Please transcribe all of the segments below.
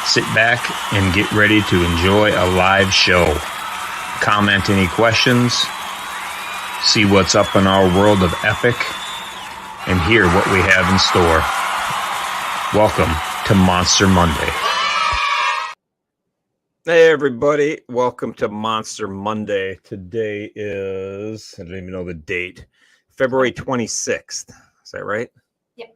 Sit back and get ready to enjoy a live show. Comment any questions, see what's up in our world of epic, and hear what we have in store. Welcome to Monster Monday. Hey everybody, welcome to Monster Monday. Today is, I don't even know the date, February 26th. Is that right? Yep.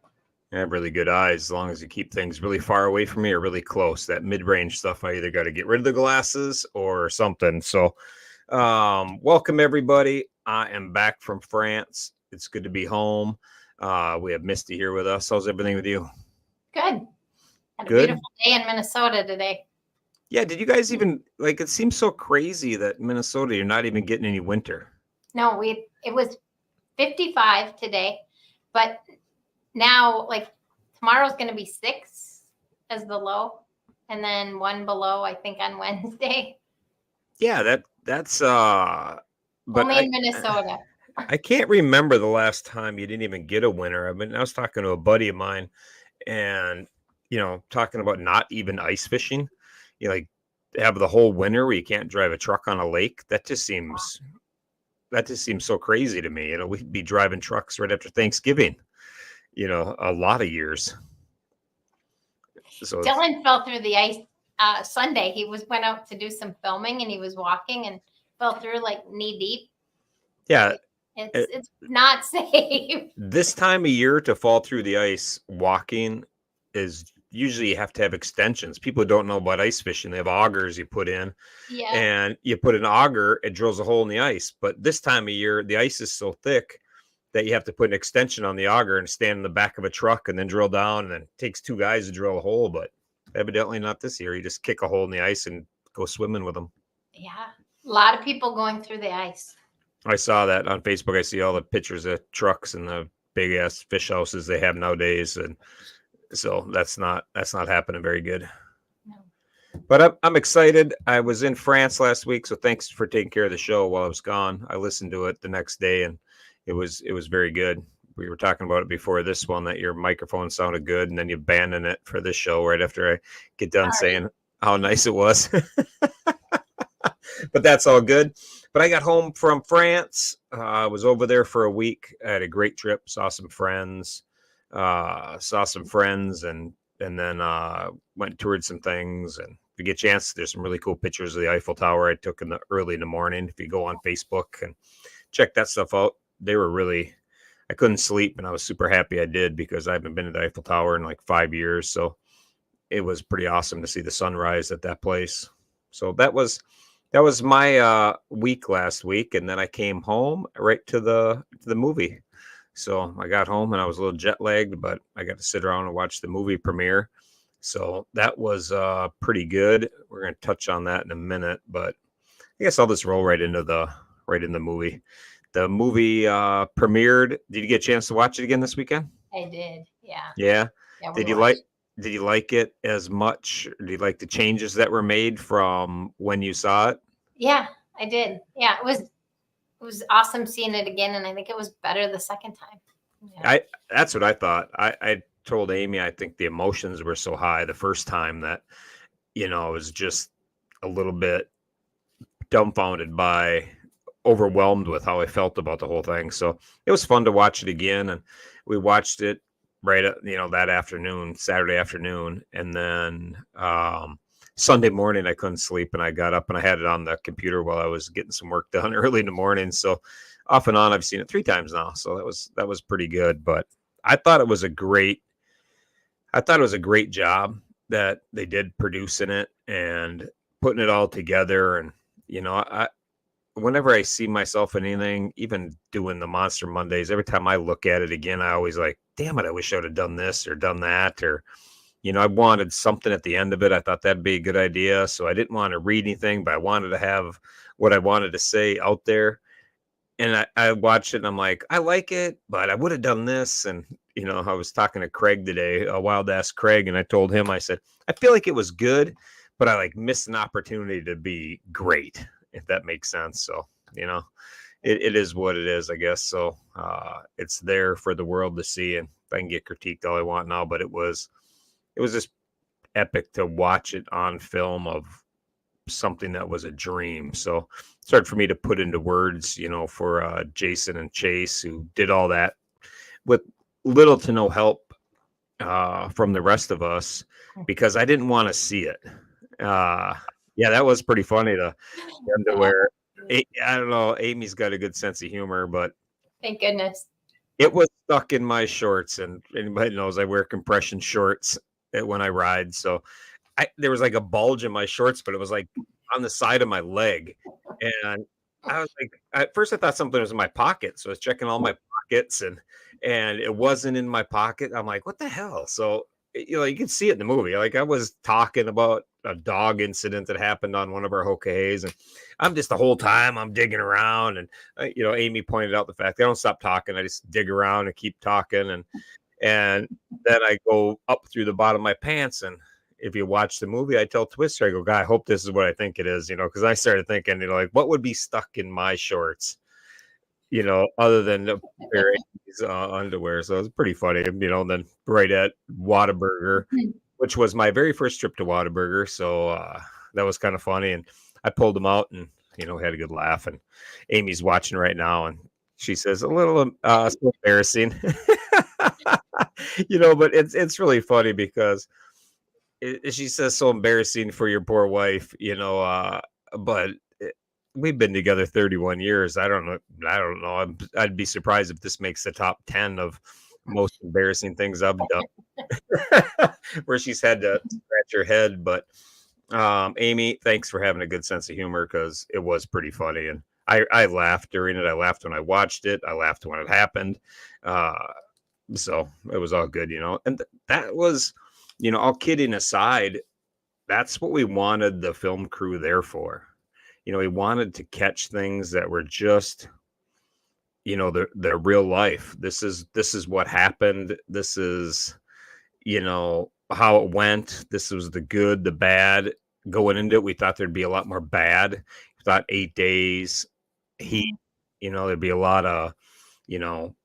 I have really good eyes as long as you keep things really far away from me or really close. That mid-range stuff, I either got to get rid of the glasses or something. So welcome everybody. I am back from France. It's good to be home. We have Misty here with us. How's everything with you? Good. Had a Good? beautiful day in Minnesota today. Yeah, did you guys even, like, it seems so crazy that Minnesota, you're not even getting any winter. No, it was 55 today, but now, like, tomorrow's going to be 6 as the low, and then 1 below, I think, on Wednesday. Yeah, that's but Only in Minnesota. I can't remember the last time you didn't even get a winter. I mean, I was talking to a buddy of mine and, talking about not even ice fishing. You like have the whole winter where you can't drive a truck on a lake. That just seems so crazy to me. We'd be driving trucks right after Thanksgiving, a lot of years. So Dylan fell through the ice Sunday. He went out to do some filming and he was walking and fell through like knee deep. Yeah. It's not safe. This time of year to fall through the ice walking is usually you have to have extensions. People don't know about ice fishing. They have augers you put in, and you put an auger, it drills a hole in the ice. But this time of year, the ice is so thick that you have to put an extension on the auger and stand in the back of a truck and then drill down. And then it takes 2 guys to drill a hole, but evidently not this year. You just kick a hole in the ice and go swimming with them. Yeah, a lot of people going through the ice. I saw that on Facebook. I see all the pictures of trucks and the big ass fish houses they have nowadays, and so that's not happening very good. No. But I'm excited. I was in France last week, so thanks for taking care of the show while I was gone. I listened to it the next day, and it was very good. We were talking about it before this one, that your microphone sounded good, and then you abandoned it for this show right after I get done saying how nice it was. But that's all good. But I got home from France. I was over there for a week. I had a great trip. Saw some friends, and then went and toured some things. And if you get a chance, there's some really cool pictures of the Eiffel Tower I took early in the morning. If you go on Facebook and check that stuff out, I couldn't sleep, and I was super happy I did because I haven't been to the Eiffel Tower in like 5 years. So it was pretty awesome to see the sunrise at that place. So that was my week last week, and then I came home right to the movie. So I got home and I was a little jet lagged, but I got to sit around and watch the movie premiere. So that was pretty good. We're going to touch on that in a minute, but I guess I'll just roll right in the movie. The movie premiered. Did you get a chance to watch it again this weekend? I did. Yeah. Yeah. Did you like it as much? Did you like the changes that were made from when you saw it? Yeah, I did. Yeah, it was awesome seeing it again, and I think it was better the second time. Yeah. That's what I thought. I told Amy I think the emotions were so high the first time that, I was just a little bit dumbfounded overwhelmed with how I felt about the whole thing. So it was fun to watch it again, and we watched it right at, that afternoon, Saturday afternoon. And then Sunday morning, I couldn't sleep, and I got up and I had it on the computer while I was getting some work done early in the morning. So off and on, I've seen it 3 times now. So that was pretty good. But I thought it was a great job that they did producing it and putting it all together. And, whenever I see myself in anything, even doing the Monster Mondays, every time I look at it again, I always like, damn it, I wish I would have done this or done that. Or, I wanted something at the end of it. I thought that'd be a good idea. So I didn't want to read anything, but I wanted to have what I wanted to say out there. And I watched it and I'm like, I like it, but I would have done this. And, I was talking to Craig today, a wild ass Craig. And I told him, I said, I feel like it was good, but I missed an opportunity to be great, if that makes sense. So, it is what it is, I guess. So it's there for the world to see, and I can get critiqued all I want now, but it was just epic to watch it on film of something that was a dream. So it's hard for me to put into words, for Jason and Chase, who did all that with little to no help from the rest of us, because I didn't want to see it. Yeah, that was pretty funny. The underwear. I don't know. Amy's got a good sense of humor, but Thank goodness. it was stuck in my shorts, and anybody knows I wear compression shorts when I ride. So there was like a bulge in my shorts, but it was like on the side of my leg. And I was like, at first I thought something was in my pocket. So I was checking all my pockets, and it wasn't in my pocket. I'm like, what the hell? So, you can see it in the movie. Like, I was talking about a dog incident that happened on one of our hokays, and I'm just the whole time I'm digging around, and Amy pointed out the fact I don't stop talking. I just dig around and keep talking, and then I go up through the bottom of my pants. And if you watch the movie, I tell Twister, I go, God, I hope this is what I think it is, because I started thinking, like, what would be stuck in my shorts, other than the pair of underwear. So it was pretty funny, then right at Whataburger, which was my very first trip to Whataburger. So that was kind of funny. And I pulled them out and, had a good laugh. And Amy's watching right now, and she says, a little so embarrassing, but it's really funny because she says, so embarrassing for your poor wife, but we've been together 31 years. I don't know. I'd be surprised if this makes the top 10 of most embarrassing things I've done, where she's had to scratch her head. But Amy, thanks for having a good sense of humor, because it was pretty funny. And I laughed during it. I laughed when I watched it. I laughed when it happened. So it was all good, and that was, all kidding aside, that's what we wanted the film crew there for. We wanted to catch things that were just, the real life. This is what happened. This is, how it went. This was the good, the bad. Going into it, we thought there'd be a lot more bad. We thought 8 days, heat, there'd be a lot of,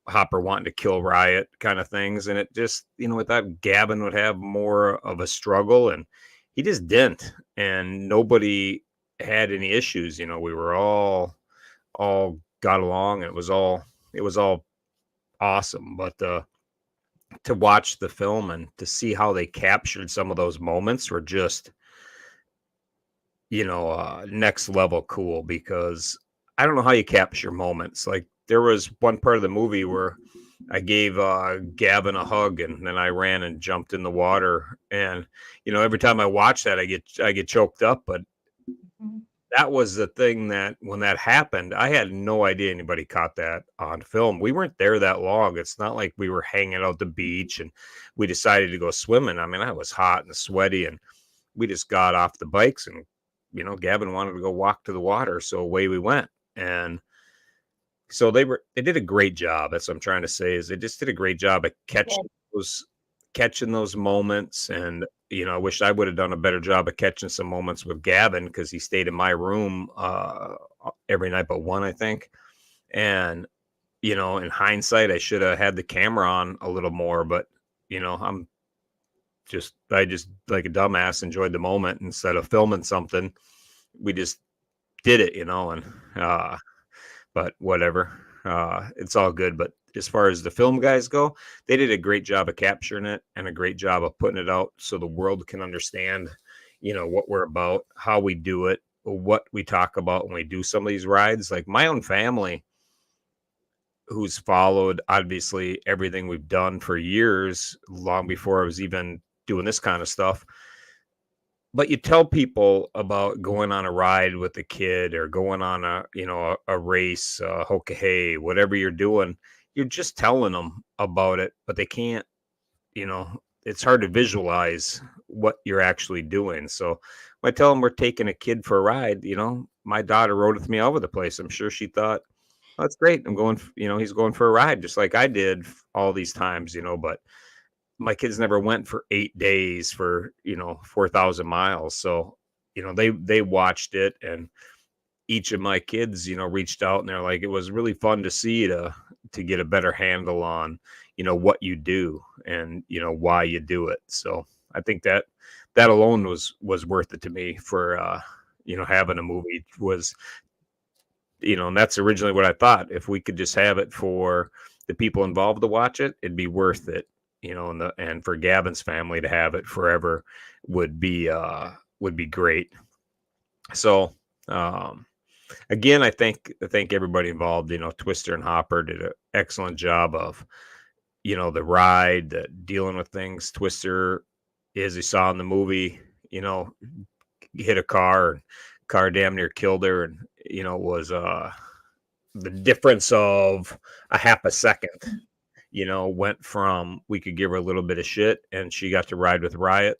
Hopper wanting to kill Riot kind of things. And it just, we thought Gavin would have more of a struggle, and he just didn't. And nobody had any issues. We were all got along, and it was all awesome. But to watch the film and to see how they captured some of those moments were just, next level cool, because I don't know how you capture moments. Like, there was one part of the movie where I gave Gavin a hug, and then I ran and jumped in the water. And, every time I watch that, I get choked up. But that was the thing that when that happened, I had no idea anybody caught that on film. We weren't there that long. It's not like we were hanging out the beach and we decided to go swimming. I mean, I was hot and sweaty, and we just got off the bikes, and, Gavin wanted to go walk to the water. So away we went. And so they did a great job. That's what I'm trying to say, is they just did a great job at catching those moments. And, I wish I would have done a better job of catching some moments with Gavin, because he stayed in my room every night but one, I think. And, in hindsight, I should have had the camera on a little more, but, I just like a dumbass enjoyed the moment instead of filming something. We just did it, and but whatever. It's all good. But as far as the film guys go, they did a great job of capturing it and a great job of putting it out so the world can understand, what we're about, how we do it, what we talk about when we do some of these rides. Like my own family, who's followed obviously everything we've done for years, long before I was even doing this kind of stuff. But you tell people about going on a ride with a kid, or going on a race, hoka, whatever you're doing, you're just telling them about it, but they can't, it's hard to visualize what you're actually doing. So when I tell them we're taking a kid for a ride, my daughter rode with me all over the place. I'm sure she thought, oh, that's great. I'm going, he's going for a ride just like I did all these times, but my kids never went for 8 days for, 4,000 miles. So, they watched it, and each of my kids, reached out, and they're like, it was really fun to see, to get a better handle on, what you do and, why you do it. So I think that that alone was worth it to me for having a movie was, and that's originally what I thought. If we could just have it for the people involved to watch it, it'd be worth it, and for Gavin's family to have it forever would be great. So again, I thank everybody involved. Twister and Hopper did an excellent job of, the ride, dealing with things. Twister, as you saw in the movie, hit a car damn near killed her, and was the difference of a half a second, went from we could give her a little bit of shit and she got to ride with Riot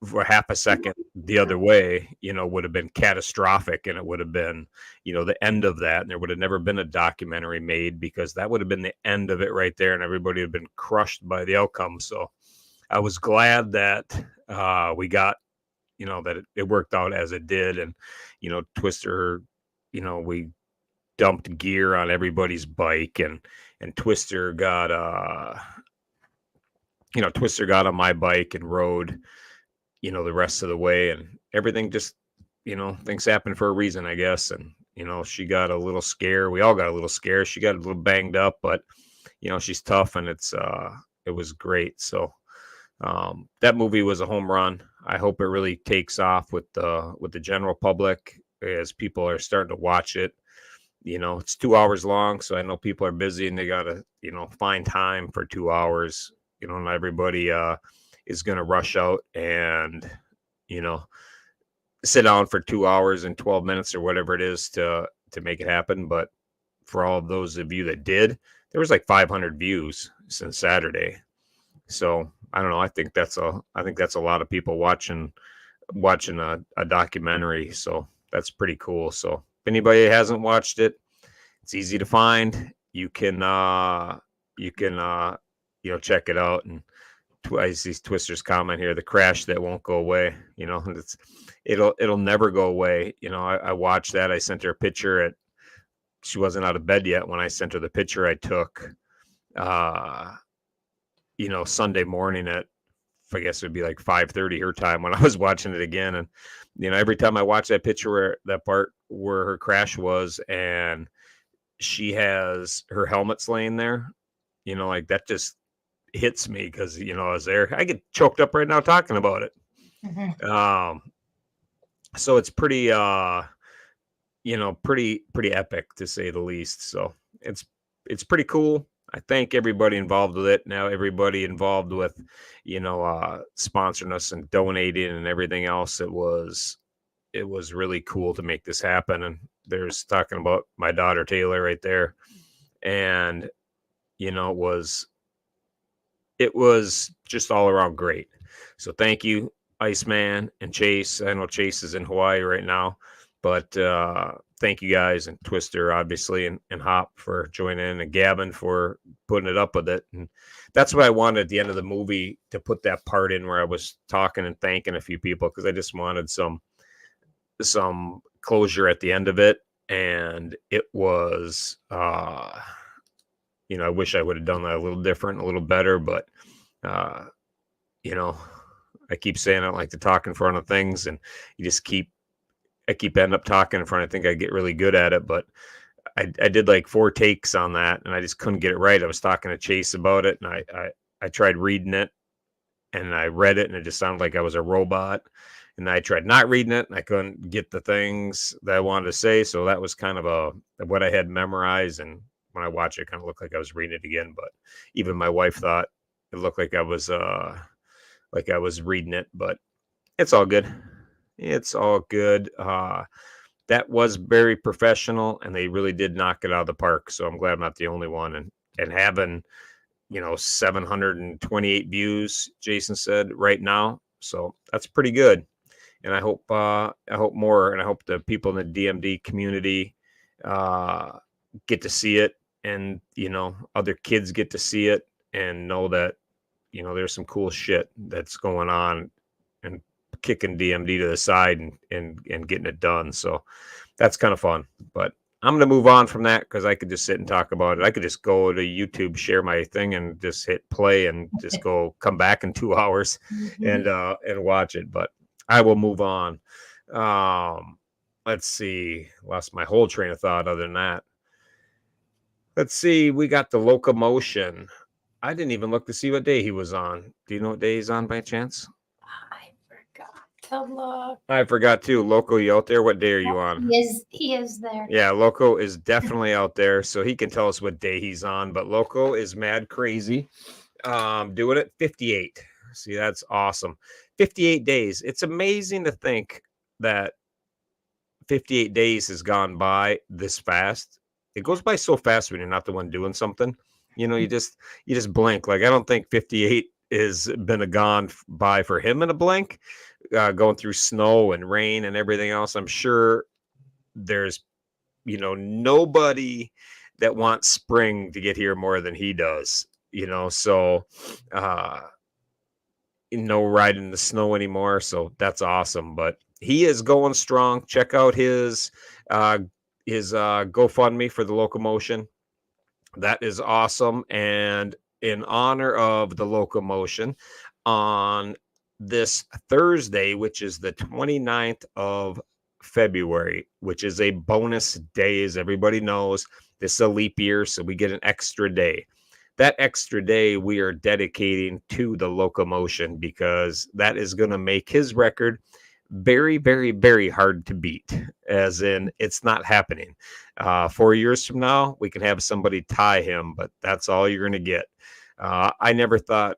for half a second the other way, would have been catastrophic, and it would have been, the end of that, and there would have never been a documentary made, because that would have been the end of it right there, and everybody had been crushed by the outcome. So I was glad that we got, that it worked out as it did. And Twister, we dumped gear on everybody's bike, and Twister got Twister got on my bike and rode the rest of the way, and everything just, things happen for a reason, I guess. And, she got a little scare. We all got a little scare. She got a little banged up, but, she's tough, and it was great. So that movie was a home run. I hope it really takes off with the general public as people are starting to watch it. It's 2 hours long, so I know people are busy and they got to, find time for 2 hours. Not everybody is going to rush out and, sit down for 2 hours and 12 minutes or whatever it is to make it happen. But for all of those of you that did, there was like 500 views since Saturday. So I don't know. I think that's a lot of people watching a documentary. So that's pretty cool. So if anybody hasn't watched it, it's easy to find. You can check it out. And I see Twister's comment here, the crash that won't go away. It'll never go away. I watched that. I sent her a picture she wasn't out of bed yet when I sent her the picture I took, Sunday morning at, I guess it would be like 5:30 her time when I was watching it again. And, every time I watch that picture where that part where her crash was, and she has her helmet's laying there, like that just hits me, because, I was there. I get choked up right now talking about it. Mm-hmm. So it's pretty, pretty epic, to say the least. So it's pretty cool. I thank everybody involved with it. Now everybody involved with, sponsoring us and donating and everything else. It was really cool to make this happen. And there's talking about my daughter Taylor right there, and it was just all around great. So thank you, Iceman and Chase. I know Chase is in Hawaii right now, but thank you guys, and Twister, obviously, and Hop for joining in, and Gavin for putting it up with it. And that's what I wanted at the end of the movie, to put that part in where I was talking and thanking a few people, because I just wanted some closure at the end of it. And it was, I wish I would have done that a little different, a little better, but, I keep saying I don't like to talk in front of things, and I keep ending up talking in front. I think I get really good at it, but I did like 4 takes on that, and I just couldn't get it right. I was talking to Chase about it, and I tried reading it, and I read it, and it just sounded like I was a robot. And I tried not reading it, and I couldn't get the things that I wanted to say. So that was kind of what I had memorized. And when I watched it, it kind of looked like I was reading it again. But even my wife thought it looked like I was reading it. But it's all good. It's all good. That was very professional, and they really did knock it out of the park. So I'm glad I'm not the only one. And having 728 views, Jason said, right now. So that's pretty good. And I hope more, and I hope the people in the DMD community get to see it, and other kids get to see it, and know that there's some cool shit that's going on, and kicking DMD to the side and getting it done. So that's kind of fun. But I'm going to move on from that because I could just sit and talk about it. I could just go to YouTube, share my thing, and just hit play and just come back in 2 hours and watch it. But I will move on. Let's see. Lost my whole train of thought other than that. Let's see. We got the Locomotion. I didn't even look to see what day he was on. Do you know what day he's on by chance? I forgot to look. I forgot too. Loco, you out there? What day are you on? He is there. Yeah, Loco is definitely out there, so he can tell us what day he's on. But Loco is mad crazy. Doing it 58. See, that's awesome. 58 days. It's amazing to think that 58 days has gone by this fast. It goes by so fast when you're not the one doing something. You know, you just blink. Like, I don't think 58 has been gone by for him in a blink. Going through snow and rain and everything else. I'm sure there's, nobody that wants spring to get here more than he does. So no riding in the snow anymore. So that's awesome. But he is going strong. Check out his GoFundMe for the Locomotion. That is awesome. And in honor of the Locomotion, on this Thursday, which is the 29th of February, which is a bonus day, as everybody knows, this is a leap year, so we get an extra day. That extra day we are dedicating to the Locomotion because that is going to make his record very, very, very hard to beat, as in it's not happening. 4 years from now, we can have somebody tie him, but that's all you're going to get. I never thought,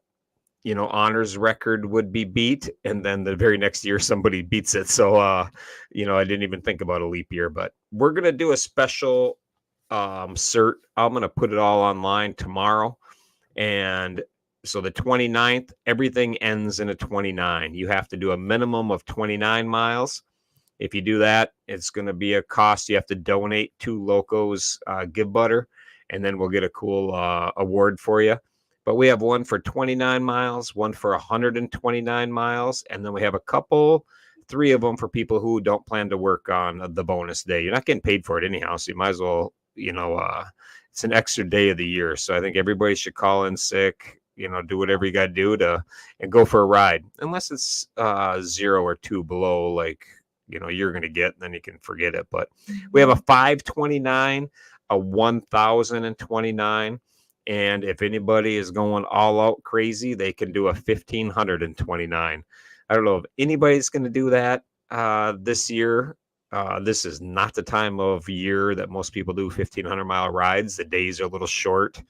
Honor's record would be beat, and then the very next year somebody beats it. So, I didn't even think about a leap year, but we're going to do a special cert. I'm going to put it all online tomorrow. And so the 29th, everything ends in a 29. You have to do a minimum of 29 miles. If you do that, it's going to be a cost. You have to donate to Loco's Give Butter, and then we'll get a cool award for you. But we have one for 29 miles, one for 129 miles, and then we have three of them for people who don't plan to work on the bonus day. You're not getting paid for it anyhow, so you might as well, it's an extra day of the year. So I think everybody should call in sick, do whatever you got to do and go for a ride, unless it's 0 or 2 below, like, you're going to get, and then you can forget it. But we have a 529, a 1,029. And if anybody is going all out crazy, they can do a 1,529. I don't know if anybody's going to do that this year. This is not the time of year that most people do 1,500-mile rides. The days are a little short.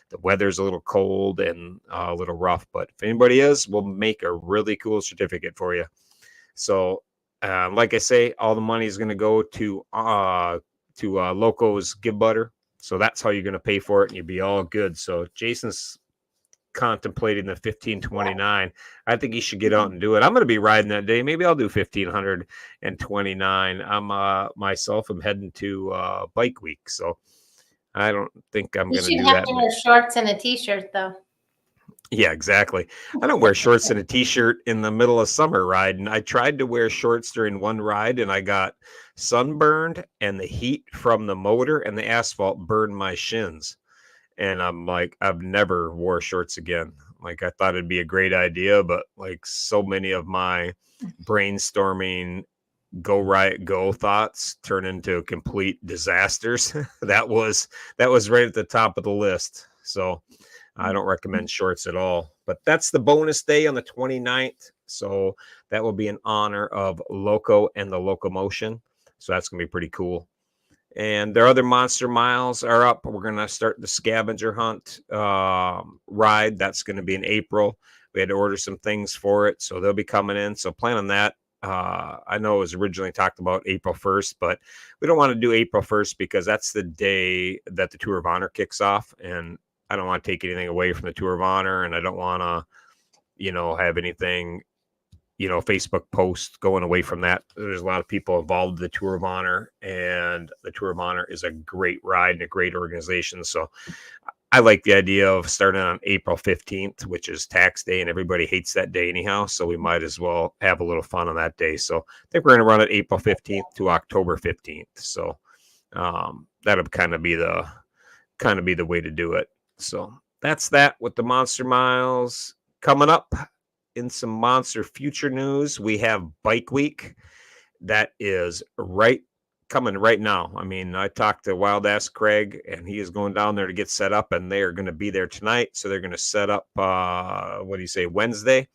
The weather's a little cold and a little rough. But if anybody is, we'll make a really cool certificate for you. So, like I say, all the money is going to go to Loco's Give Butter. So that's how you're going to pay for it, and you'll be all good. So Jason's contemplating the 1,529. I think he should get out and do it. I'm going to be riding that day. Maybe I'll do 1,529. I'm myself. I'm heading to Bike Week, so I don't think I'm going to do that. You should have to wear shorts and a t-shirt, though. Yeah, exactly. I don't wear shorts and a t-shirt in the middle of summer riding. I tried to wear shorts during one ride, and I got sunburned, and the heat from the motor and the asphalt burned my shins. And I'm like, I've never wore shorts again. Like, I thought it'd be a great idea, but like so many of my brainstorming go thoughts turn into complete disasters. that was right at the top of the list. So I don't recommend shorts at all. But that's the bonus day on the 29th. So that will be in honor of Loco and the Locomotion. So that's going to be pretty cool. And their other monster miles are up. We're going to start the scavenger hunt ride. That's going to be in April. We had to order some things for it, so they'll be coming in. So plan on that. I know it was originally talked about April 1st, but we don't want to do April 1st because that's the day that the Tour of Honor kicks off. And I don't want to take anything away from the Tour of Honor, and I don't want to, have anything, Facebook post going away from that. There's a lot of people involved in the Tour of Honor, and the Tour of Honor is a great ride and a great organization. So I like the idea of starting on April 15th, which is tax day, and everybody hates that day anyhow. So we might as well have a little fun on that day. So I think we're going to run it April 15th to October 15th. So That'll kind of be the way to do it. So that's that with the Monster Miles. Coming up in some Monster Future news, we have Bike Week. That is coming right now. I mean, I talked to Wild Ass Craig, and he is going down there to get set up, and they are going to be there tonight. So they're going to set up, Wednesday.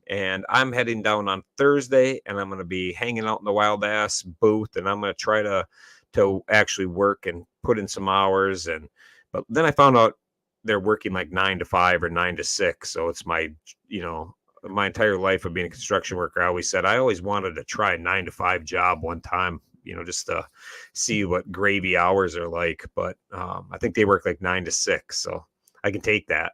And I'm heading down on Thursday, and I'm going to be hanging out in the Wild Ass booth, and I'm going to try to actually work and put in some hours. But then I found out they're working like 9 to 5 or 9 to 6. So it's my entire life of being a construction worker. I always wanted to try a 9 to 5 job one time, just to see what gravy hours are like. But I think they work like 9 to 6. So I can take that.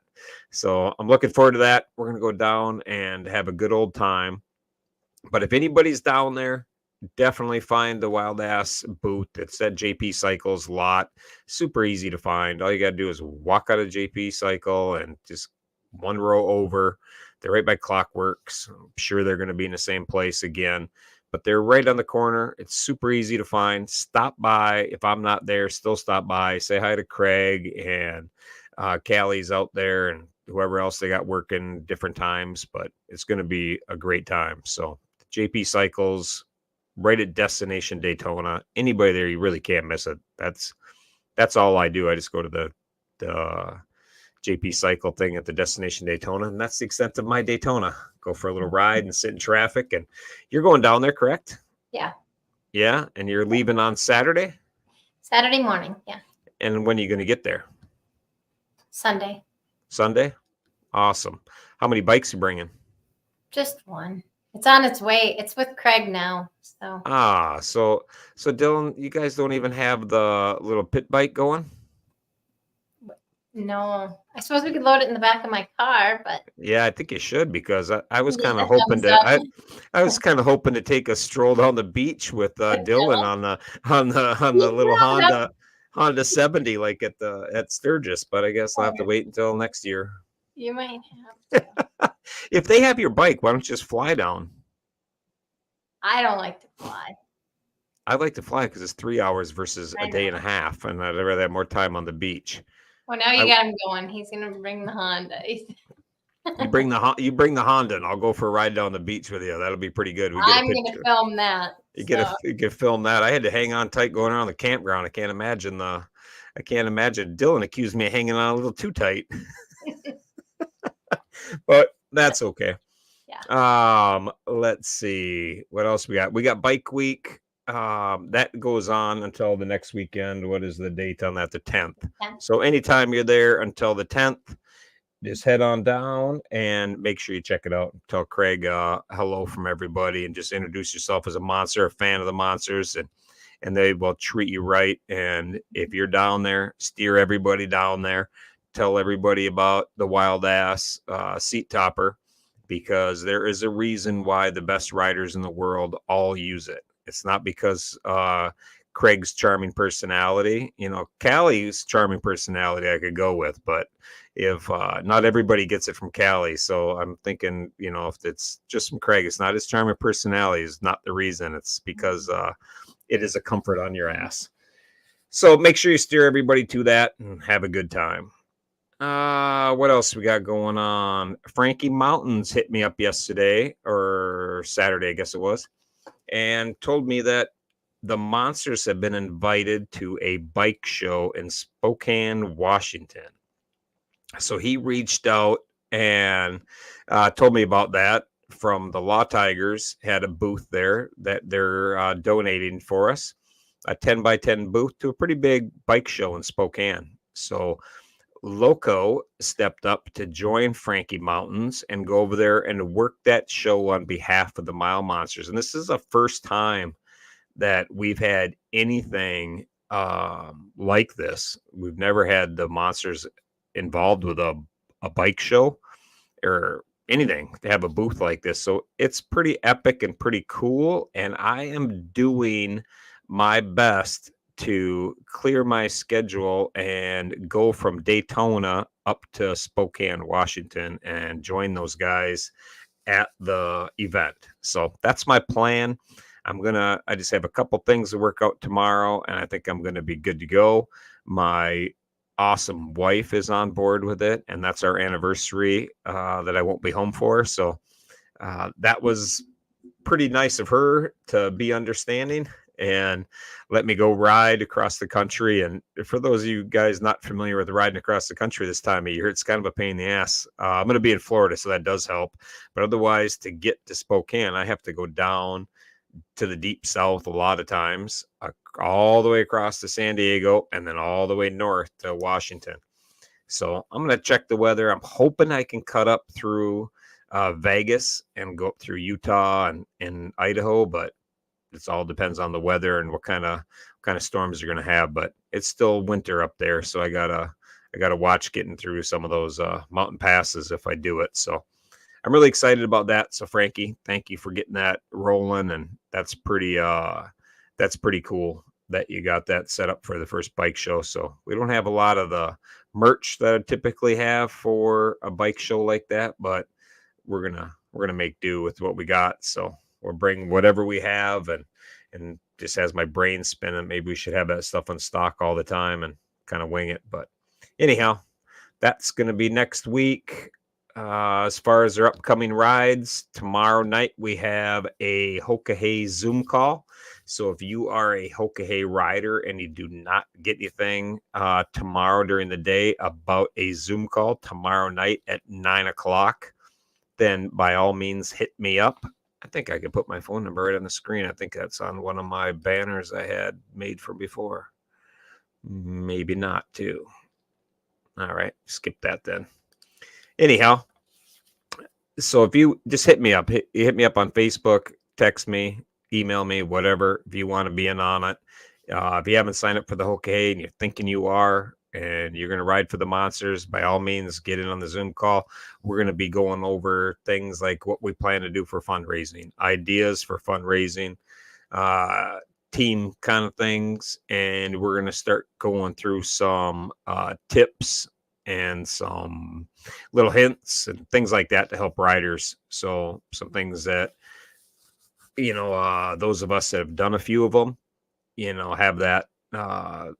So I'm looking forward to that. We're going to go down and have a good old time. But if anybody's down there, definitely find the Wild Ass booth. It's at JP Cycles lot. Super easy to find. All you got to do is walk out of JP Cycle and just one row over. They're right by Clockworks. I'm sure they're going to be in the same place again, but they're right on the corner. It's super easy to find. Stop by. If I'm not there, still stop by. Say hi to Craig, and Callie's out there, and whoever else they got working different times, but it's going to be a great time. So JP Cycles, right at Destination Daytona. Anybody there, you really can't miss it. That's all I do. I just go to the JP Cycle thing at the Destination Daytona, and that's the extent of my Daytona. Go for a little ride and sit in traffic. And you're going down there, correct? Yeah. Yeah, and you're leaving on Saturday? Saturday morning, yeah. And when are you going to get there? Sunday. Sunday? Awesome. How many bikes you bringing? Just one. It's on its way. It's with Craig now. So Dylan, you guys don't even have the little pit bike going? No. I suppose we could load it in the back of my car, but yeah, I think you should, because I was kind of Yeah, hoping thumbs up. I was kind of hoping to take a stroll down the beach with Dylan on the little Honda 70, like at Sturgis, but I guess I'll have to wait until next year. You might have to. If they have your bike, why don't you just fly down? I don't like to fly. I like to fly because it's 3 hours versus I a day know. and a half, and I'd rather have more time on the beach. Well, now you got him going. He's gonna bring the Honda. You bring the Honda, and I'll go for a ride down the beach with you. That'll be pretty good. I'm gonna film that. You get film that. I had to hang on tight going around the campground. I can't imagine Dylan accused me of hanging on a little too tight. But that's okay. Yeah. Let's see what else we got. We got Bike Week. That goes on until the next weekend. What is the date on that? The 10th. So anytime you're there until the 10th, just head on down and make sure you check it out. Tell Craig hello from everybody, and just introduce yourself as a monster, a fan of the monsters, and they will treat you right. And if you're down there, steer everybody down there. Tell everybody about the Wild Ass seat topper, because there is a reason why the best riders in the world all use it. It's not because Craig's charming personality. Callie's charming personality I could go with, but if not everybody gets it from Callie. So I'm thinking, if it's just from Craig, it's not his charming personality is not the reason. It's because it is a comfort on your ass. So make sure you steer everybody to that and have a good time. What else we got going on? Frankie Mountains hit me up yesterday or Saturday, I guess it was, and told me that the Monsters have been invited to a bike show in Spokane, Washington. So he reached out and told me about that. From the Law Tigers had a booth there that they're donating for us, a 10x10 booth to a pretty big bike show in Spokane. So Loco stepped up to join Frankie Mountains and go over there and work that show on behalf of the Mile Monsters. And this is the first time that we've had anything like this. We've never had the Monsters involved with a bike show or anything to have a booth like this. So it's pretty epic and pretty cool. And I am doing my best to clear my schedule and go from Daytona up to Spokane, Washington, and join those guys at the event. So that's my plan. I just have a couple things to work out tomorrow, and I think I'm going to be good to go. My awesome wife is on board with it, and that's our anniversary that I won't be home for. So that was pretty nice of her to be understanding and let me go ride across the country. And for those of you guys not familiar with riding across the country this time of year, it's kind of a pain in the ass. I'm going to be in Florida, so that does help. But otherwise, to get to Spokane, I have to go down to the deep south a lot of times, all the way across to San Diego, and then all the way north to Washington. So I'm going to check the weather. I'm hoping I can cut up through Vegas and go up through Utah and Idaho, but it all depends on the weather and what kind of storms you're going to have. But it's still winter up there, so I gotta watch getting through some of those mountain passes if I do it. So I'm really excited about that. So Frankie, thank you for getting that rolling, and that's pretty cool that you got that set up for the first bike show. So we don't have a lot of the merch that I typically have for a bike show like that, but we're gonna make do with what we got. So we'll bring whatever we have, and just has my brain spinning. Maybe we should have that stuff in stock all the time and kind of wing it. But anyhow, that's gonna be next week. As far as their upcoming rides, tomorrow night we have a Hoka Hey Zoom call. So if you are a Hoka Hey rider and you do not get anything tomorrow during the day about a Zoom call tomorrow night at 9:00, then by all means hit me up. I think I could put my phone number right on the screen. I think that's on one of my banners I had made from before. Maybe not too. All right, skip that then. Anyhow, so if you just hit me up on Facebook, text me, email me, whatever, if you want to be in on it. If you haven't signed up for the Hoka Hey and you're thinking you are, and you're going to ride for the monsters, by all means, get in on the Zoom call. We're going to be going over things like what we plan to do for fundraising, ideas for fundraising, team kind of things. And we're going to start going through some tips and some little hints and things like that to help riders. So some things that, those of us that have done a few of them, have that,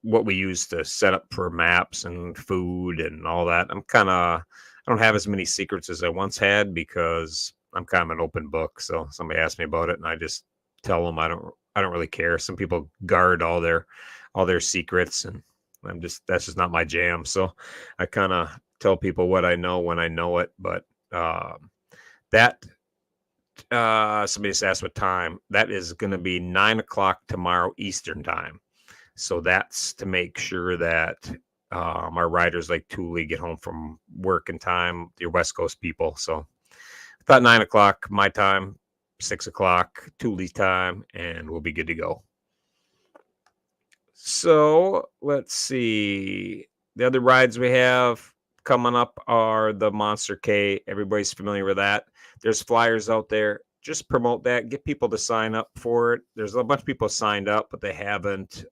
what we use to set up for maps and food and all that. I don't have as many secrets as I once had because I'm kind of an open book. So somebody asks me about it and I just tell them I don't really care. Some people guard all their secrets, and that's just not my jam. So I kind of tell people what I know when I know it. But somebody just asked what time. That is going to be 9:00 tomorrow Eastern time. So that's to make sure that our riders like Thule get home from work in time, your West Coast people. So about 9:00 my time, 6:00 Thule's time, and we'll be good to go. So let's see. The other rides we have coming up are the Monster K. Everybody's familiar with that. There's flyers out there. Just promote that, get people to sign up for it. There's a bunch of people signed up, but they haven't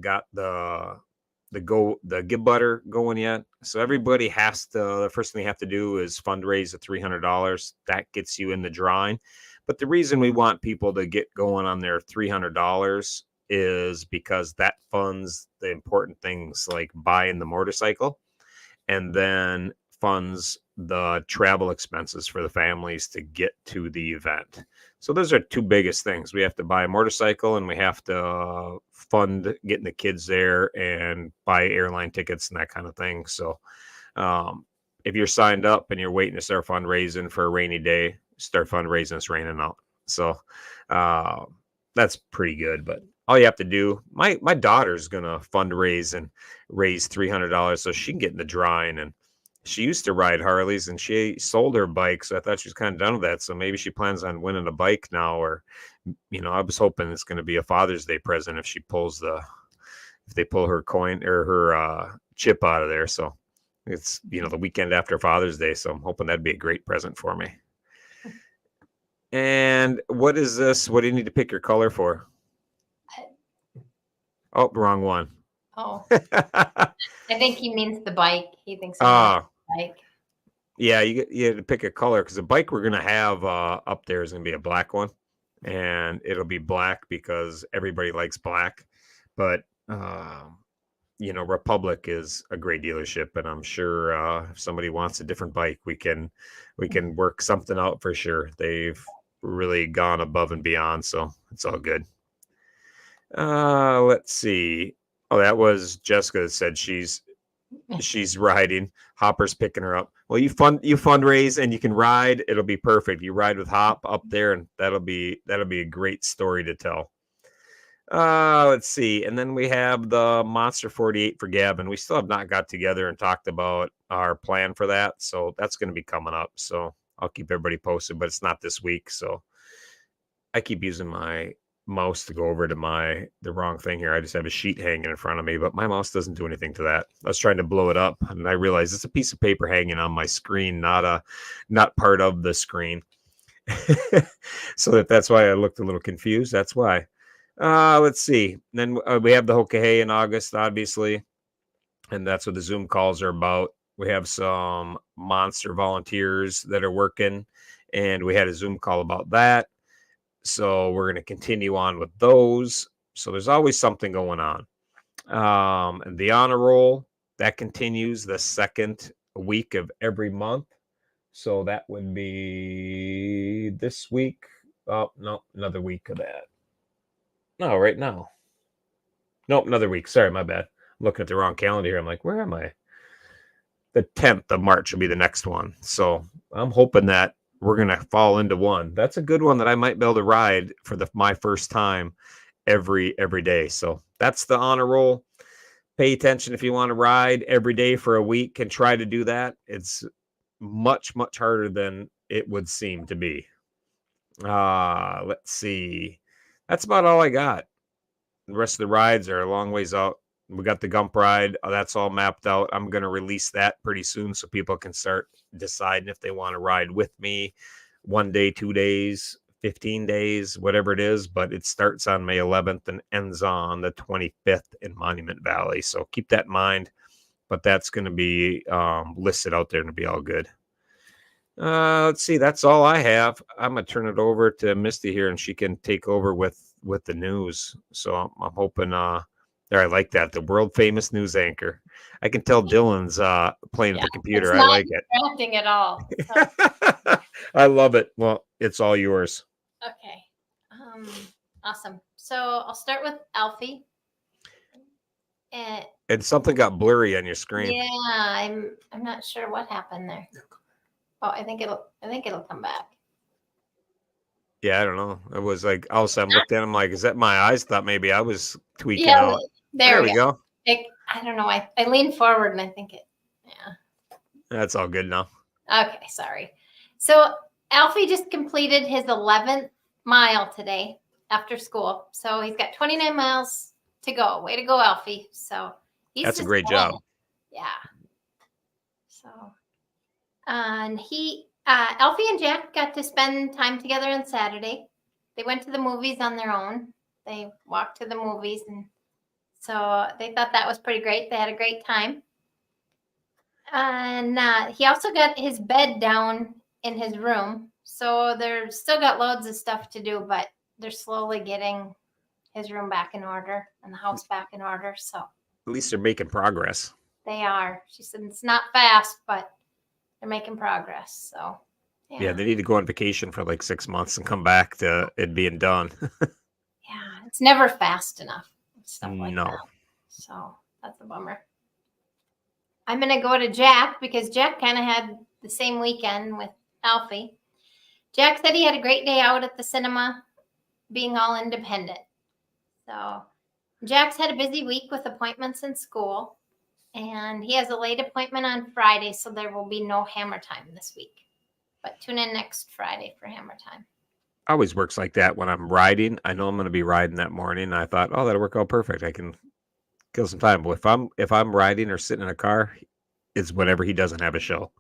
got the Give Butter going yet. So everybody the first thing they have to do is fundraise the $300. That gets you in the drawing. But the reason we want people to get going on their $300 is because that funds the important things like buying the motorcycle, and then funds the travel expenses for the families to get to the event. So those are two biggest things. We have to buy a motorcycle, and we have to fund getting the kids there and buy airline tickets and that kind of thing. So if you're signed up and you're waiting to start fundraising for a rainy day, start fundraising. It's raining out. So that's pretty good. But all you have to do, my daughter's going to fundraise and raise $300 so she can get in the drawing. And she used to ride Harleys and she sold her bike. So I thought she was kind of done with that. So maybe she plans on winning a bike now, or, I was hoping it's going to be a Father's Day present if they pull her coin or her chip out of there. So it's, the weekend after Father's Day. So I'm hoping that'd be a great present for me. And what is this? What do you need to pick your color for? Oh, wrong one. Oh, I think he means the bike. He thinks the bike. Yeah, you had to pick a color because the bike we're gonna have up there is gonna be a black one, and it'll be black because everybody likes black. But Republic is a great dealership, and I'm sure if somebody wants a different bike, we can work something out for sure. They've really gone above and beyond, so it's all good. Let's see. Oh, that was Jessica that said she's riding. Hopper's picking her up. Well, you fundraise and you can ride. It'll be perfect. You ride with Hop up there, and that'll be a great story to tell. Let's see. And then we have the Monster 48 for Gavin. We still have not got together and talked about our plan for that. So that's going to be coming up. So I'll keep everybody posted, but it's not this week. So I keep using my mouse to go over to the wrong thing here. I just have a sheet hanging in front of me, but my mouse doesn't do anything to that. I was trying to blow it up, and I realized it's a piece of paper hanging on my screen, not part of the screen. So that's why I looked a little confused. That's why. Let's see. Then we have the Hokahe in August, obviously, and that's what the Zoom calls are about. We have some monster volunteers that are working, and we had a Zoom call about that. So we're going to continue on with those. So there's always something going on. And the honor roll, that continues the second week of every month. So that would be this week. Oh, no, another week of that. No, right now. Nope, another week. Sorry, my bad. I'm looking at the wrong calendar here. I'm like, where am I? The 10th of March will be the next one. So I'm hoping that we're going to fall into one. That's a good one that I might be able to ride for my first time every day. So that's the honor roll. Pay attention if you want to ride every day for a week and try to do that. It's much, much harder than it would seem to be. Let's see. That's about all I got. The rest of the rides are a long ways out. We got the Gump ride. That's all mapped out. I'm going to release that pretty soon so people can start deciding if they want to ride with me 1 day, 2 days, 15 days, whatever it is. But it starts on May 11th and ends on the 25th in Monument Valley. So keep that in mind. But that's going to be listed out there and it'll be all good. Let's see. That's all I have. I'm going to turn it over to Misty here and she can take over with the news. So I'm hoping there, I like that. The world famous news anchor. I can tell Dylan's playing with the computer. I like it. Distracting at all. So. I love it. Well, it's all yours. Okay. Awesome. So I'll start with Alfie. And something got blurry on your screen. Yeah, I'm not sure what happened there. Oh, I think it'll come back. Yeah, I don't know. It was like all of a sudden I looked at him like, is that my eyes? Thought maybe I was tweaking out. There we go. I don't know. I leaned forward and I think yeah. That's all good now. Okay, sorry. So Alfie just completed his 11th mile today after school. So he's got 29 miles to go. Way to go, Alfie. So that's a great job. Yeah. So, and Alfie and Jack got to spend time together on Saturday. They went to the movies on their own. They walked to the movies, and so they thought that was pretty great. They had a great time. And he also got his bed down in his room. So they're still got loads of stuff to do, but they're slowly getting his room back in order and the house back in order. So at least they're making progress. They are. She said it's not fast, but they're making progress. So yeah, they need to go on vacation for like 6 months and come back to it being done. Yeah, it's never fast enough. Stuff like no. That. So that's a bummer. I'm going to go to Jack because Jack kind of had the same weekend with Alfie. Jack said he had a great day out at the cinema, being all independent. So Jack's had a busy week with appointments in school, and he has a late appointment on Friday, so there will be no hammer time this week. But tune in next Friday for hammer time. Always works like that when I'm riding. I know I'm going to be riding that morning. And I thought, oh, that'll work out perfect. I can kill some time. But if I'm riding or sitting in a car, it's whenever he doesn't have a show.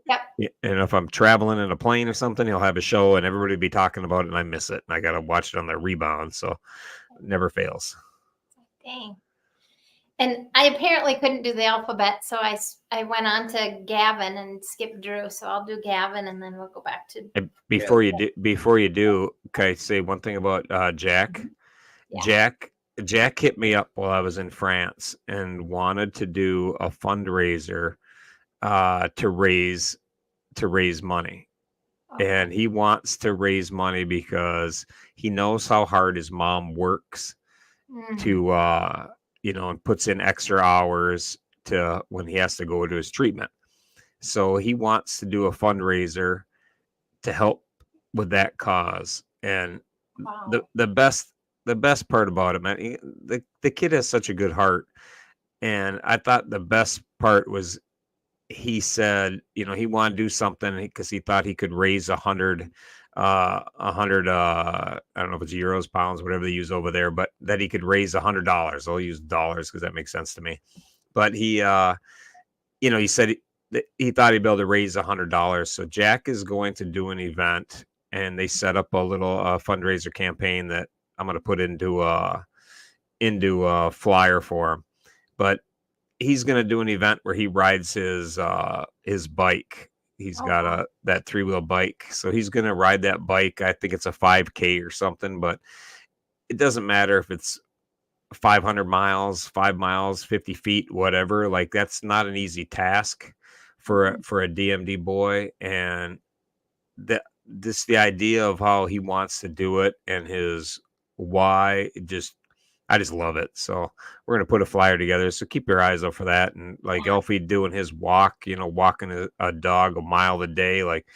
Yep. And if I'm traveling in a plane or something, he'll have a show and everybody will be talking about it and I miss it. And I got to watch it on the rebound. So it never fails. Dang. And I apparently couldn't do the alphabet, so I went on to Gavin and skipped Drew. So I'll do Gavin, and then we'll go back to. And before you do, Okay, say one thing about Jack. Yeah. Jack Jack hit me up while I was in France and wanted to do a fundraiser to raise money. Okay. And he wants to raise money because he knows how hard his mom works Mm. to and puts in extra hours to when he has to go to his treatment. So he wants to do a fundraiser to help with that cause. And the Wow. the best the best part about it, man, the kid has such a good heart. And I thought the best part was he said, he wanted to do something because he thought he could raise 100, I don't know if it's euros, pounds, whatever they use over there, but that he could raise $100. I'll use dollars because that makes sense to me. But he said that he thought he'd be able to raise $100. So Jack is going to do an event, and they set up a little fundraiser campaign that I'm going to put into a flyer for him. But he's going to do an event where he rides his bike. He's Oh, got wow. that 3-wheel bike, so he's going to ride that bike. I think it's a 5K or something, but it doesn't matter if it's 500 miles, 5 miles, 50 feet, whatever. Like that's not an easy task for Mhm. a DMD boy, and the idea of how he wants to do it and his why, I just love it. So we're gonna put a flyer together. So keep your eyes out for that. And like Yeah. Elfie doing his walk, walking a dog a mile a day, like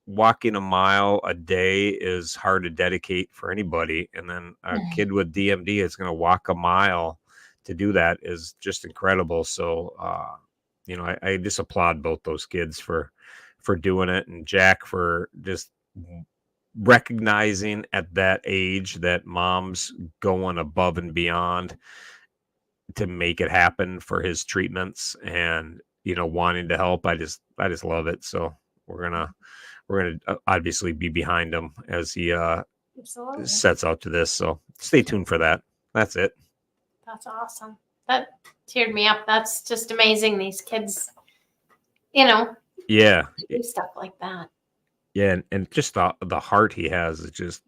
walking a mile a day is hard to dedicate for anybody. And then a Mhm. kid with DMD is gonna walk a mile to do that is just incredible. So I just applaud both those kids for doing it, and Jack for just recognizing at that age that mom's going above and beyond to make it happen for his treatments and wanting to help. I just love it. So we're gonna obviously be behind him as he Absolutely. sets out to this. So stay tuned for that. That's it. That's awesome. That teared me up. That's just amazing. These kids, you know, Yeah. do stuff like that. Yeah, and just the heart he has is just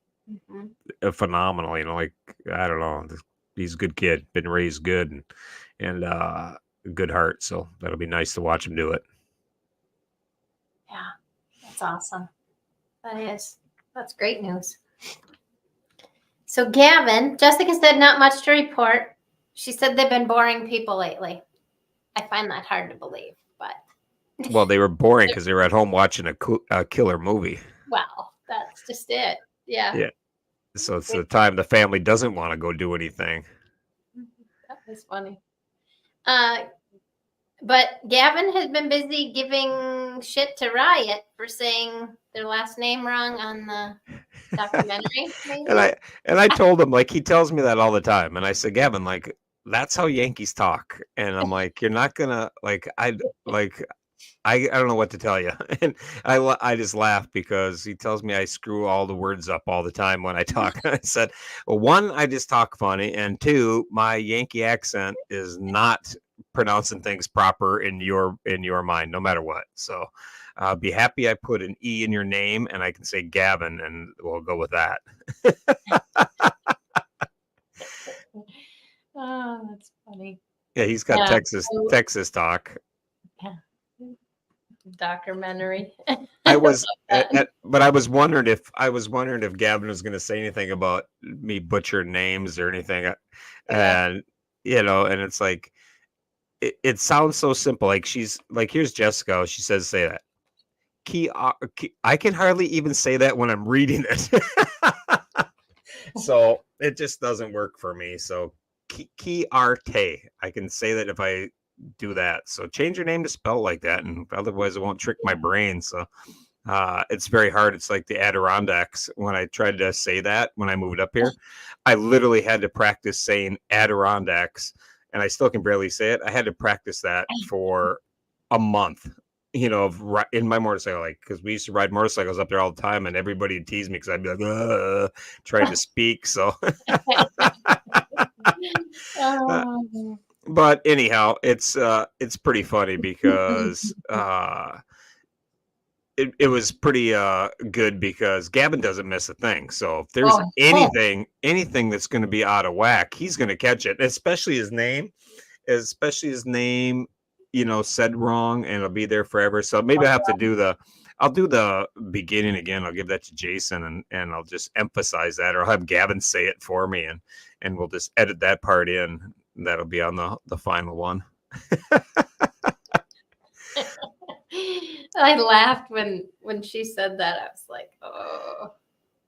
Mhm. phenomenal. Like I don't know, he's a good kid, been raised good, and good heart. So that'll be nice to watch him do it. Yeah, that's awesome. That is. That's great news. So, Gavin, Jessica said not much to report. She said they've been boring people lately. I find that hard to believe, but Well, they were boring because they were at home watching a killer movie. wow, that's just it. Yeah, Yeah, so it's the time the family doesn't want to go do anything. that was funny. Uh, but Gavin has been busy giving shit to Riot for saying their last name wrong on the documentary. Maybe. and I told him, like, he tells me that all the time, and I said, Gavin, like, that's how Yankees talk, and I'm like, you're not gonna like I don't know what to tell you. And I just laugh because he tells me I screw all the words up all the time when I talk. I said, well, one, I just talk funny, and two, my Yankee accent is not pronouncing things proper in your mind, no matter what. So be happy I put an E in your name and I can say Gavin, and we'll go with that. Oh, that's funny. Yeah, he's got Yeah. Texas talk. Documentary. I was, that. but I was wondering if Gavin was going to say anything about me butchering names or anything, Yeah. and and it's like it sounds so simple. Like she's like, here's Jessica. She says, say that. I can hardly even say that when I'm reading it, so it just doesn't work for me. So Key Arte, I can say that if I do that. So change your name to spell like that, and otherwise it won't trick my brain. So it's very hard. It's like the Adirondacks. When I tried to say that when I moved up here, I literally had to practice saying Adirondacks, and I still can barely say it. I had to practice that for a month. In my motorcycle, like, because we used to ride motorcycles up there all the time, and everybody would tease me because I'd be like, trying to speak. So, Oh. but anyhow, it's pretty funny because it was pretty good because Gavin doesn't miss a thing. So if there's Oh, anything that's going to be out of whack, he's going to catch it. Especially his name, said wrong, and it'll be there forever. So maybe I have to I'll do the beginning again. I'll give that to Jason, and I'll just emphasize that, or I'll have Gavin say it for me, and we'll just edit that part in. That'll be on the final one. I laughed when she said that. I was like, oh.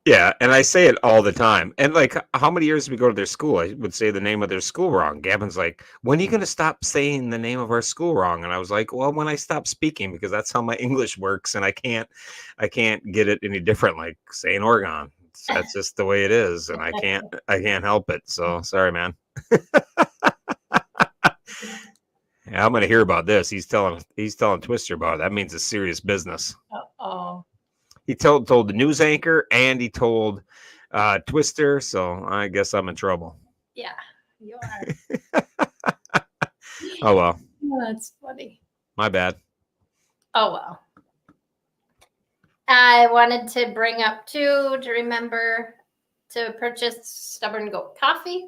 Yeah, and I say it all the time. And like, how many years did we go to their school? I would say the name of their school wrong. Gavin's like, when are you going to stop saying the name of our school wrong? And I was like, well, when I stop speaking, because that's how my English works, and I can't get it any different. Like saying Oregon, that's just the way it is, and I can't help it. So sorry, man. Yeah, I'm going to hear about this. He's telling Twister about it. That means it's serious business. Oh. He told the news anchor, and he told Twister, so I guess I'm in trouble. Yeah, you are. Oh, well. Oh, that's funny. My bad. Oh, well. I wanted to bring up, too, to remember to purchase Stubborn Goat Coffee.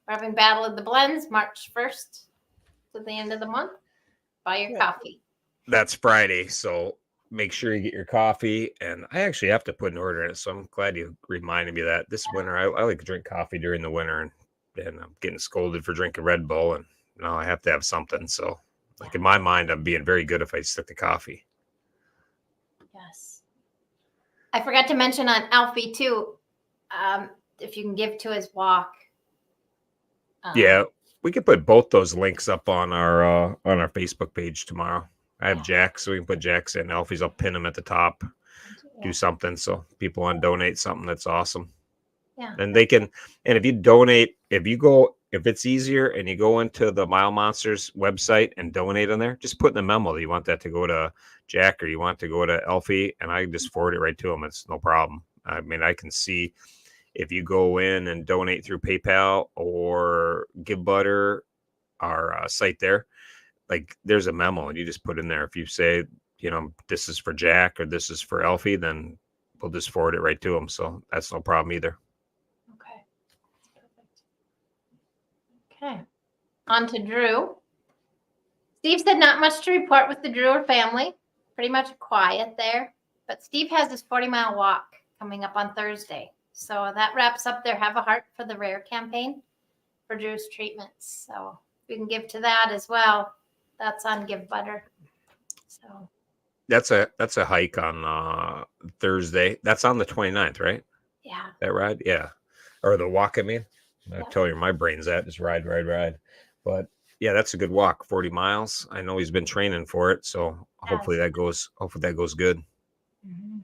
We're having Battle of the Blends March 1st to the end of the month. Buy your coffee. That's Friday, so make sure you get your coffee. And I actually have to put an order in it, so I'm glad you reminded me of that. This winter, I like to drink coffee during the winter, and I'm getting scolded for drinking Red Bull, and now I have to have something. So, like in my mind, I'm being very good if I stick to coffee. Yes. I forgot to mention on Alfie, too, if you can give to his walk. Yeah, we could put both those links up on our Facebook page tomorrow. I have Jack, so we can put Jack's and Alfie's. I'll pin them at the top. Do something so people want to donate something. That's awesome. Yeah. And they can, and if you donate, if it's easier and you go into the Mile Monsters website and donate on there, just put in the memo that you want that to go to Jack or you want to go to Alfie, and I can just forward it right to them. It's no problem. I mean, I can see if you go in and donate through PayPal or GiveButter, our site there, like there's a memo and you just put in there. If you say, this is for Jack or this is for Alfie, then we'll just forward it right to them. So that's no problem either. Okay. Perfect. Okay. On to Drew. Steve said not much to report with the Drewer family. Pretty much quiet there. But Steve has his 40-mile walk coming up on Thursday. So that wraps up their Have a Heart for the Rare campaign for Drew's treatments. So we can give to that as well. That's on GiveButter. So that's a hike on Thursday. That's on the 29th, right? Yeah. That ride? Yeah. Or the walk, I mean. I tell you, my brain's at just ride. But yeah, that's a good walk, 40 miles. I know he's been training for it, so hopefully that goes good. Mm-hmm.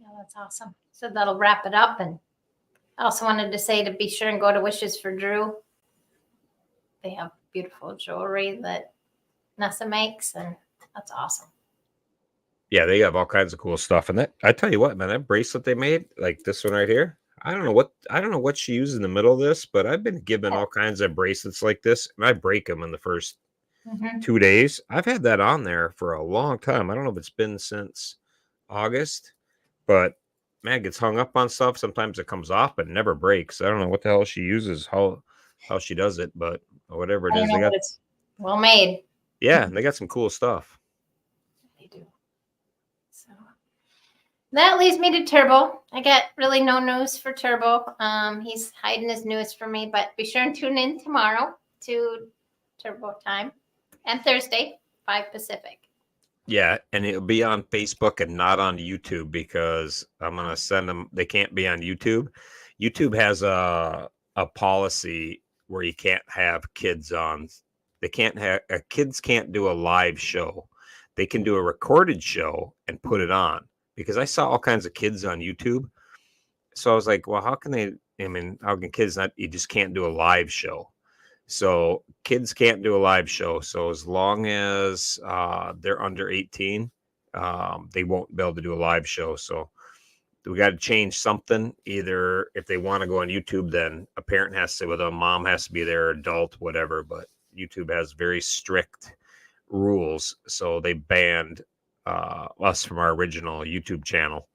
Yeah, that's awesome. So that'll wrap it up. And I also wanted to say to be sure and go to Wishes for Drew. They have beautiful jewelry that Nessa makes, and that's awesome. Yeah, they have all kinds of cool stuff. And that, I tell you what, man, that bracelet they made, like this one right here, I don't know what she used in the middle of this, but I've been given all kinds of bracelets like this, and I break them in the first 2 days. I've had that on there for a long time. I don't know if it's been since August, but man, it gets hung up on stuff. Sometimes it comes off, but never breaks. I don't know what the hell she uses, how she does it, but whatever it is, they got it's well made. Yeah, they got some cool stuff. They do. So that leads me to Turbo. I got really no news for Turbo. He's hiding his news from me, but be sure and tune in tomorrow to Turbo time and Thursday, 5 Pacific. Yeah, and it'll be on Facebook and not on YouTube because I'm gonna send them. They can't be on YouTube. YouTube has a policy where you can't have kids on. They can't have kids can't do a live show. They can do a recorded show and put it on because I saw all kinds of kids on YouTube. So I was like, well, how can they? I mean, how can kids not? You just can't do a live show. So kids can't do a live show. So as long as they're under 18, they won't be able to do a live show. So we got to change something. Either if they want to go on YouTube, then a parent has to sit with them, mom has to be there, adult, whatever. But YouTube has very strict rules. So they banned us from our original YouTube channel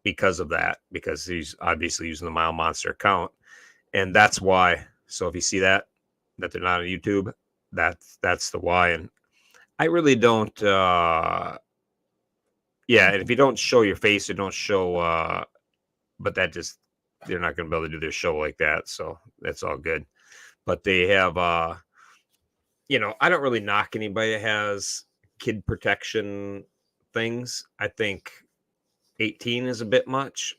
because of that, because he's obviously using the Mile Monster account, and that's why. So if you see that they're not on YouTube, that's the why. And I really don't. Yeah, and if you don't show your face, you don't show. But that just they're not going to be able to do their show like that, so that's all good. But they have, I don't really knock anybody that has kid protection things. I think 18 is a bit much.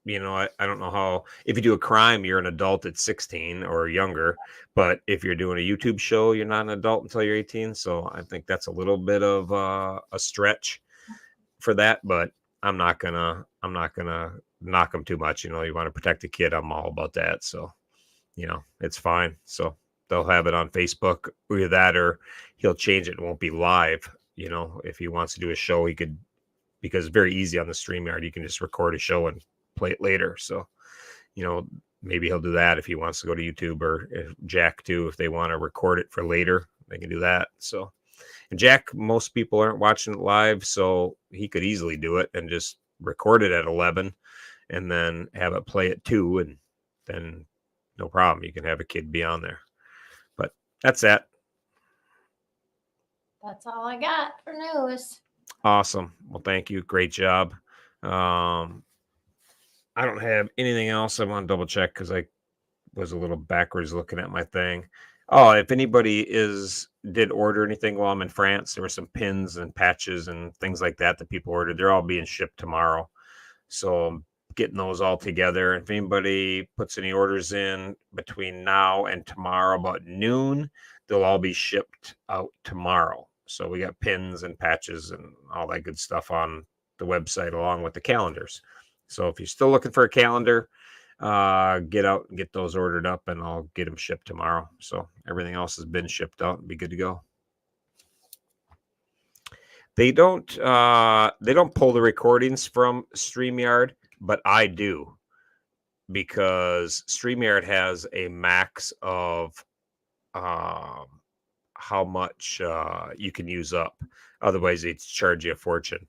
I don't know how, if you do a crime, you're an adult at 16 or younger, but if you're doing a YouTube show, you're not an adult until you're 18. So I think that's a little bit of a stretch for that, but I'm not gonna knock them too much. You want to protect the kid. I'm all about that. So, it's fine. So they'll have it on Facebook, either that or he'll change it. It won't be live. If he wants to do a show, he could, because it's very easy on the StreamYard. You can just record a show and play it later. So, maybe he'll do that if he wants to go to YouTube, or if Jack too, if they want to record it for later, they can do that. So, and Jack, most people aren't watching it live, so he could easily do it and just record it at 11 and then have it play at 2, and then no problem. You can have a kid be on there. But that's that. That's all I got for news. Awesome. Well, thank you. Great job. I don't have anything else. I want to double check because I was a little backwards looking at my thing. Oh, if anybody did order anything while I'm in France, there were some pins and patches and things like that people ordered. They're all being shipped tomorrow. So I'm getting those all together. If anybody puts any orders in between now and tomorrow about noon, they'll all be shipped out tomorrow. So we got pins and patches and all that good stuff on the website along with the calendars. So if you're still looking for a calendar, get out and get those ordered up, and I'll get them shipped tomorrow. So everything else has been shipped out and be good to go. They don't pull the recordings from StreamYard, but I do, because StreamYard has a max of how much you can use up. Otherwise, they'd charge you a fortune.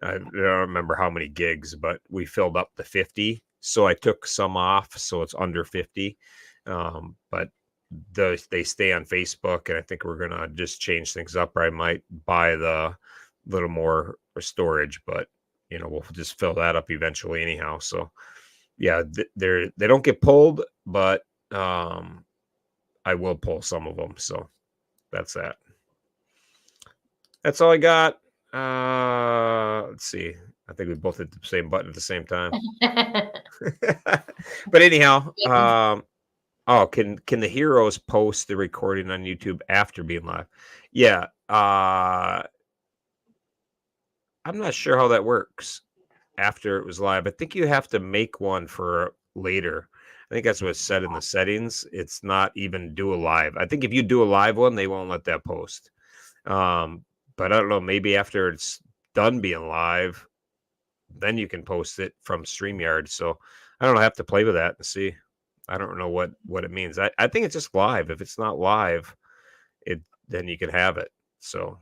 I don't remember how many gigs, but we filled up to 50. So I took some off, so it's under 50. But they stay on Facebook, and I think we're gonna just change things up. Or I might buy the little more storage, but we'll just fill that up eventually anyhow. So yeah, they don't get pulled, but I will pull some of them. So that's that. That's all I got. Let's see. I think we both hit the same button at the same time. But anyhow, can the heroes post the recording on YouTube after being live? Yeah. I'm not sure how that works after it was live. I think you have to make one for later. I think that's what's said in the settings. It's not even do a live. I think if you do a live one, they won't let that post. But I don't know, maybe after it's done being live, then you can post it from StreamYard. So I don't know, I have to play with that and see. I don't know what it means. I think it's just live. If it's not live, then you can have it. So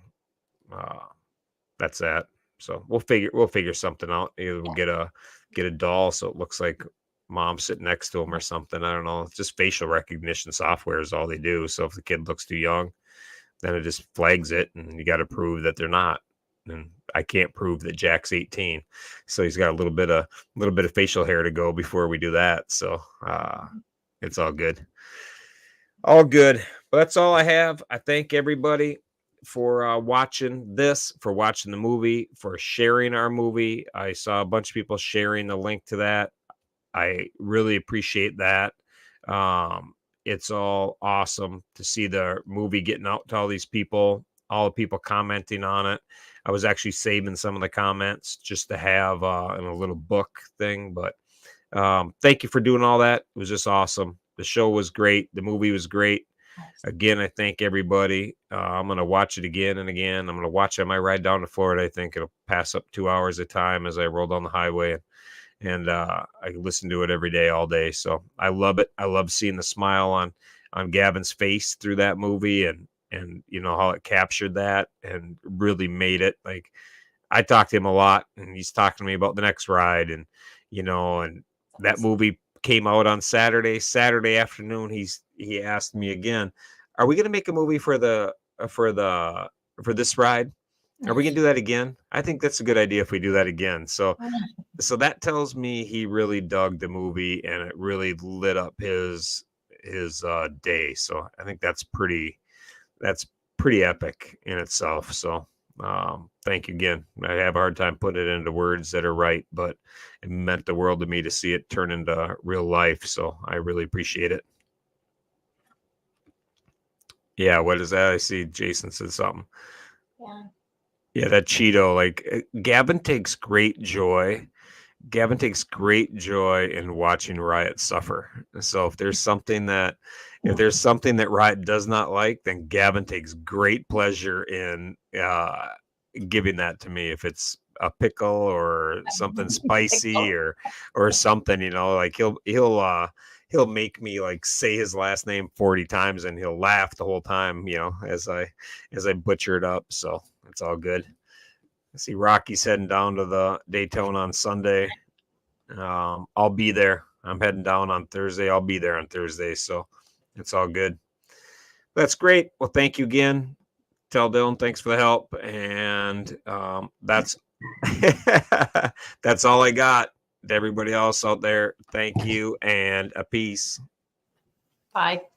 that's that. So we'll figure something out. Either we'll get a doll so it looks like mom sitting next to him or something. I don't know. It's just facial recognition software is all they do. So if the kid looks too young, then it just flags it, and you got to prove that they're not. And I can't prove that Jack's 18, so he's got a little bit of facial hair to go before we do that. So it's all good, But that's all I have. I thank everybody for watching this, for watching the movie, for sharing our movie. I saw a bunch of people sharing the link to that. I really appreciate that. It's all awesome to see the movie getting out to all these people, all the people commenting on it. I was actually saving some of the comments just to have in a little book thing. But thank you for doing all that. It was just awesome. The show was great. The movie was great. Again, I thank everybody. I'm going to watch it again and again. I'm going to watch it on my ride down to Florida. I think it'll pass up 2 hours at a time as I roll down the highway. And I listen to it every day, all day. So I love it. I love seeing the smile on Gavin's face through that movie, and how it captured that and really made it like I talk to him a lot, and he's talking to me about the next ride, and and that movie came out on Saturday afternoon. He asked me again, "Are we going to make a movie for this ride? Are we going to do that again?" I think that's a good idea if we do that again. So that tells me he really dug the movie, and it really lit up his day. So I think that's pretty epic in itself. So thank you again. I have a hard time putting it into words that are right, but it meant the world to me to see it turn into real life. So I really appreciate it. Yeah, what is that? I see Jason said something. Yeah, that Cheeto, like Gavin takes great joy in watching Riot suffer. So if there's something that Riot does not like, then Gavin takes great pleasure in giving that to me. If it's a pickle or something spicy or something, like he'll make me like say his last name 40 times, and he'll laugh the whole time, as I butcher it up. So it's all good. I see Rocky's heading down to the Daytona on Sunday. I'll be there. I'm heading down on Thursday. I'll be there on Thursday. So it's all good. That's great. Well, thank you again. Tell Dylan thanks for the help. And that's that's all I got. To everybody else out there, thank you and a peace. Bye.